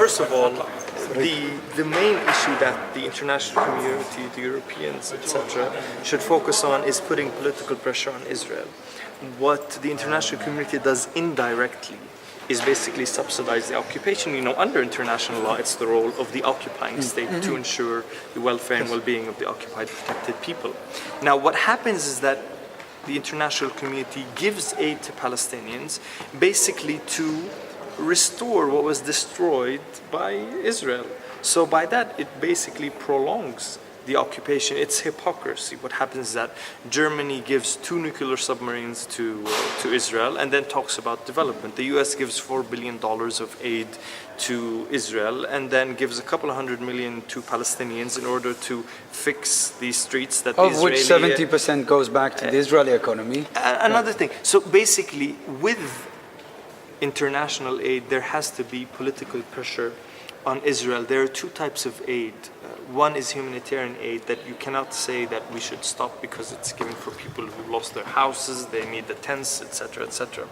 first of all, the main issue that the international community, the Europeans, etc., should focus on is putting political pressure on Israel. What the international community does indirectly is basically subsidize the occupation. You know, under international law, it's the role of the occupying state to ensure the welfare and well-being of the occupied, protected people. Now, what happens is that the international community gives aid to Palestinians basically to restore what was destroyed by Israel. So by that, it basically prolongs the occupation. It's hypocrisy. What happens is that Germany gives 2 nuclear submarines to Israel and then talks about development. The US gives $4 billion of aid to Israel and then gives a couple of $100 million to Palestinians in order to fix the streets that the Israeli... Of which 70% goes back to the Israeli economy. Another thing. So basically, with international aid, there has to be political pressure on Israel. There are 2 types of aid. One is humanitarian aid that you cannot say that we should stop because it's given for people who lost their houses, they need the tents, etc., etc.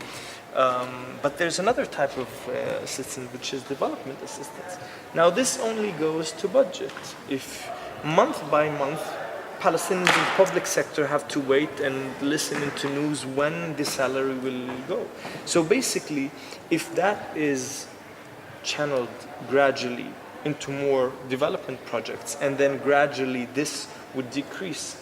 But there's another type of assistance, which is development assistance. Now, this only goes to budget. If month by month, Palestinians in the public sector have to wait and listen into news when the salary will go. So basically, if that is channeled gradually into more development projects, and then gradually this would decrease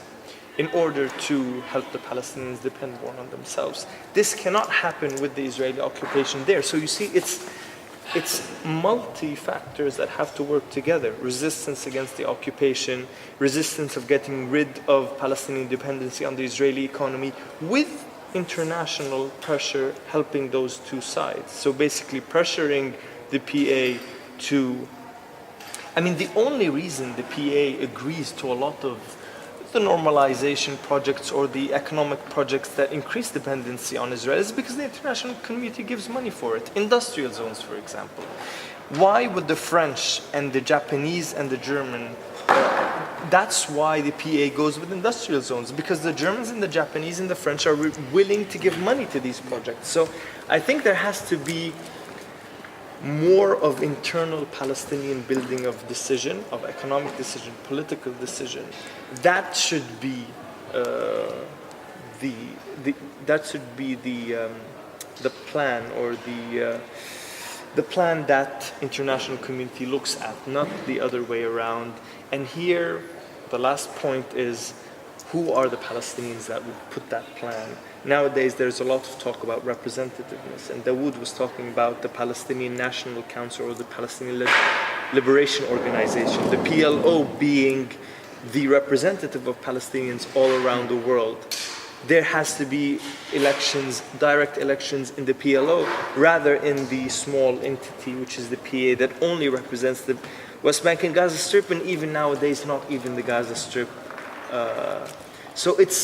in order to help the Palestinians depend more on themselves. This cannot happen with the Israeli occupation there. So you see, it's multi-factors that have to work together. Resistance against the occupation, resistance of getting rid of Palestinian dependency on the Israeli economy, with international pressure helping those 2 sides. So basically pressuring the PA to... I mean, the only reason the PA agrees to a lot of the normalization projects or the economic projects that increase dependency on Israel is because the international community gives money for it. Industrial zones, for example. Why would the French and the Japanese and the German... that's why the PA goes with industrial zones, because the Germans and the Japanese and the French are willing to give money to these projects. So I think there has to be more of internal Palestinian building of decision, of economic decision, political decision. That should be the plan, or the plan that international community looks at, not the other way around. And here, the last point is, who are the Palestinians that would put that plan? Nowadays, there's a lot of talk about representativeness, and Dawood was talking about the Palestinian National Council or the Palestinian Liberation Organization, the PLO being the representative of Palestinians all around the world. There has to be elections, direct elections in the PLO, rather in the small entity, which is the PA, that only represents the West Bank and Gaza Strip, and even nowadays, not even the Gaza Strip. So it's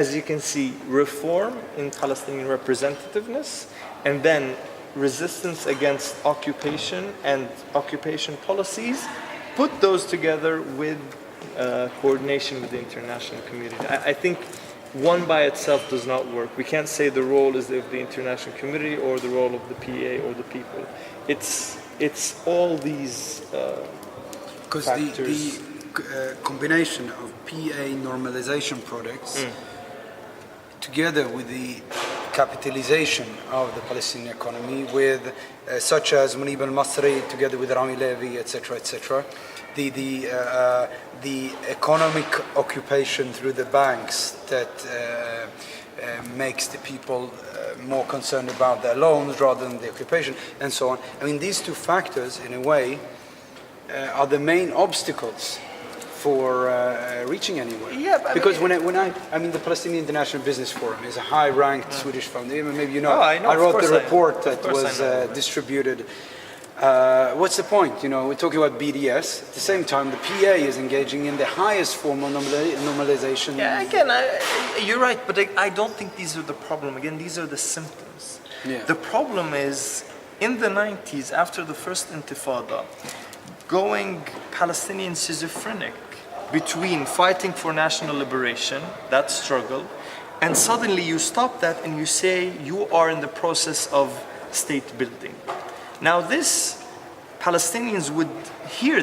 as you can see, reform in Palestinian representativeness, and then resistance against occupation and occupation policies. Put those together with coordination with the international community. I think one by itself does not work. We can't say the role is of the international community or the role of the PA or the people. It's all these factors. Combination of PA normalization projects together with the capitalization of the Palestinian economy, with such as Munib al-Masri together with Rami Levy, etc., etc. The economic occupation through the banks that makes the people more concerned about their loans rather than the occupation, and so on. I mean, these 2 factors, in a way, are the main obstacles for reaching anywhere. Yeah, because when I mean, the Palestinian International Business Forum is a high-ranked Swedish foundation. Maybe you know. Oh, I know. I wrote the report that was distributed. What's the point? You know, we're talking about BDS. At the same time, the PA is engaging in the highest form of normalization. Yeah, again, you're right, but I don't think these are the problem. Again, these are the symptoms. Yeah. The problem is, in the 90s, after the first Intifada, going Palestinian schizophrenic between fighting for national liberation, that struggle, and suddenly you stop that and you say you are in the process of state building. Now this Palestinians would hear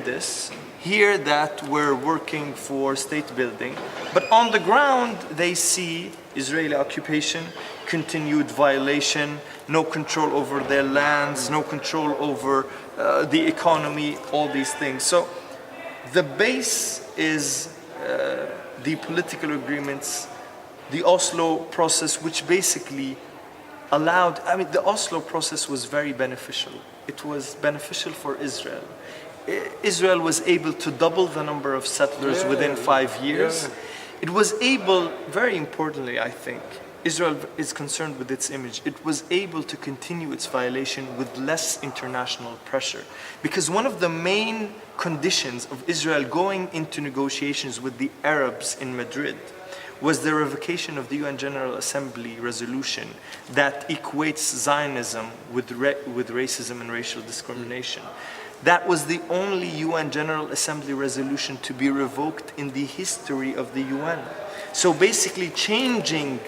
that we're working for state building, but on the ground they see Israeli occupation, continued violation, no control over their lands, no control over the economy, all these things. So the base is the political agreements, the Oslo process, which basically allowed, the Oslo process was very beneficial. It was beneficial for Israel. Israel was able to double the number of settlers within 5 years. It was able, very importantly, I think, Israel is concerned with its image. It was able to continue its violation with less international pressure. Because one of the main conditions of Israel going into negotiations with the Arabs in Madrid was the revocation of the UN General Assembly resolution that equates Zionism with racism and racial discrimination. That was the only UN General Assembly resolution to be revoked in the history of the UN. So basically changing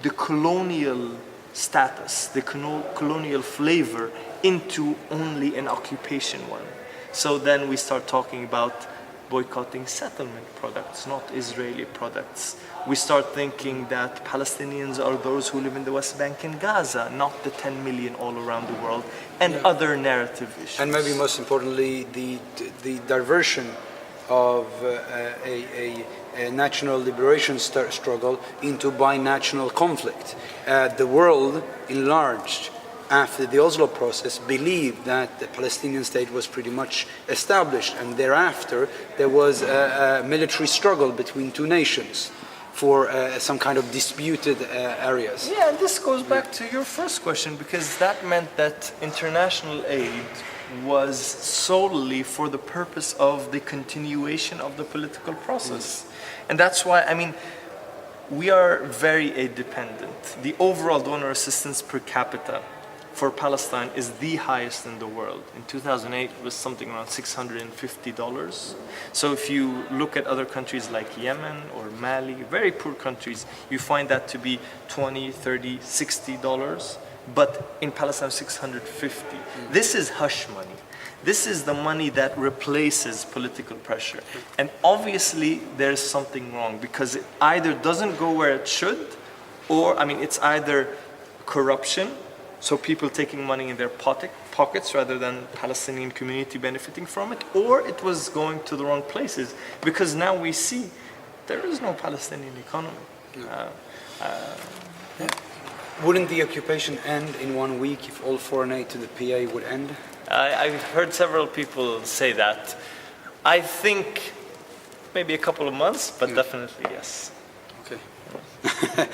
the colonial status, the colonial flavor into only an occupation one. So then we start talking about boycotting settlement products, not Israeli products. We start thinking that Palestinians are those who live in the West Bank and Gaza, not the 10 million all around the world, and other narrative issues. And maybe most importantly, the diversion of a national liberation struggle into binational conflict. The world enlarged after the Oslo process believed that the Palestinian state was pretty much established, and thereafter there was a military struggle between two nations for some kind of disputed areas. Yeah, and this goes back to your first question, because that meant that international aid was solely for the purpose of the continuation of the political process. And that's why, we are very aid dependent. The overall donor assistance per capita for Palestine is the highest in the world. In 2008, it was something around $650. So if you look at other countries like Yemen or Mali, very poor countries, you find that to be $20, $30, $60. But in Palestine, 650. This is hush money. This is the money that replaces political pressure. And obviously, there's something wrong, because it either doesn't go where it should, or, it's either corruption, so people taking money in their pockets rather than Palestinian community benefiting from it, or it was going to the wrong places, because now we see there is no Palestinian economy. Wouldn't the occupation end in 1 week if all foreign aid to the PA would end? I've heard several people say that. I think maybe a couple of months, but definitely yes. Okay.